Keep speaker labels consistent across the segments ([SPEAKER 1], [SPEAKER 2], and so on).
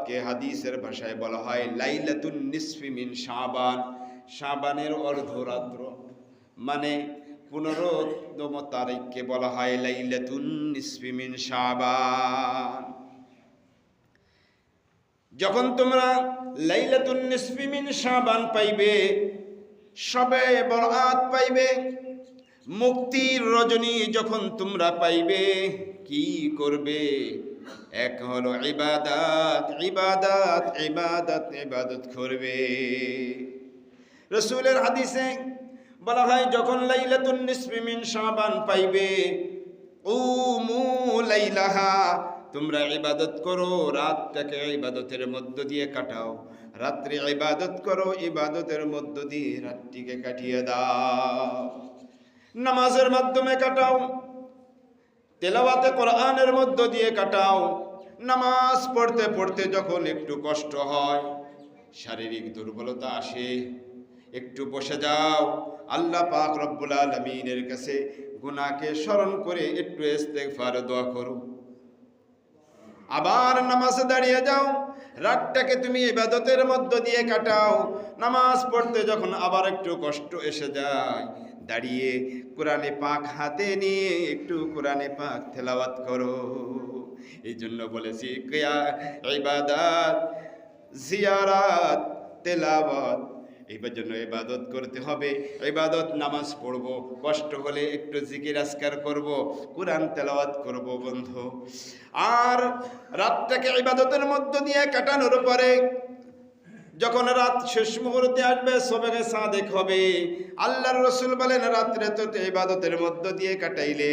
[SPEAKER 1] রাতকে হাদিসের ভাষায় বলা হয় লাইলাতুন নিসফি মিন শাবান, শাবানের অর্ধরাত্র, মানে 15তম তারিখকে বলা হয় লাইলাতুন নিসফি মিন শাবান। যখন তোমরা লাইলাতুন নিসফি মিন শাবান পাইবে, শবে বরাত পাইবে, মুক্তির রজনী যখন তোমরা পাইবে, কি করবে? এক হলো ইবাদত, ইবাদত, ইবাদত, ইবাদত করবে। রাসূলের হাদিসে বলা হয় যখন লাইলাতুন নিসফি মিন শাবান পাইবে, উমু লাইলাহা, তোমরা ইবাদত করো, রাতটাকে ইবাদতের মধ্য দিয়ে কাটাও। রাত্রে ইবাদত করো, ইবাদতের মধ্য দিয়ে রাতটিকে কাটিয়ে দাও। নামাজের মাধ্যমে কাটাও, তেলাওয়াতে কোরআনের মধ্য দিয়ে কাটাও। নামাজ পড়তে পড়তে যখন একটু কষ্ট হয়, শারীরিক দুর্বলতা আসে, একটু বসে যাও, আল্লাহ পাক রব্বুল আলামিনের কাছে গুনাহকে স্মরণ করে একটু ইস্তেগফার দোয়া করো। আবার নামাজে দাঁড়িয়ে যাও, রাতটাকে তুমি ইবাদতের মধ্য দিয়ে কাটাও। নামাজ পড়তে যখন আবার একটু কষ্ট এসে যায়, দাঁড়িয়ে কোরআনে পাক হাতে নিয়ে একটু কোরআনে পাক তেলাওয়াত করো। এই জন্য বলেছি ইবাদত, জিয়ারাত, তেলাওয়াত, এই জন্য ইবাদত করতে হবে। ইবাদত নামাজ পড়বো, কষ্ট হলে একটু জিকির আজকার করব, কোরআন তেলাওয়াত করব বন্ধু। আর রাতটাকে ইবাদতের মধ্য দিয়ে কাটানোর পরে যখন রাত শেষ মুহূর্তে আসবে, সবেগে সাদেক হবে, আল্লাহর রাসূল বলেন রাত্রে তো ইবাদতের মধ্য দিয়ে কাটাইলে,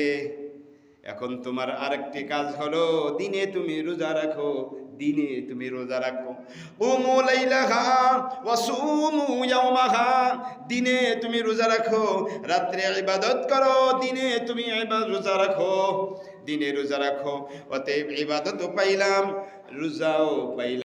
[SPEAKER 1] এখন তোমার আরেকটি কাজ হলো দিনে তুমি রোজা রাখো, দিনে তুমি রোজা রাখো। কুমু লাইলাহা ওয়া সুমু ইয়াওমাহা, দিনে তুমি রোজা রাখো, রাত্রে ইবাদত করো, দিনে তুমি রোজা রাখো, দিনে রোজা রাখো। অতএব ইবাদতও পাইলাম, রোজাও পাইলাম।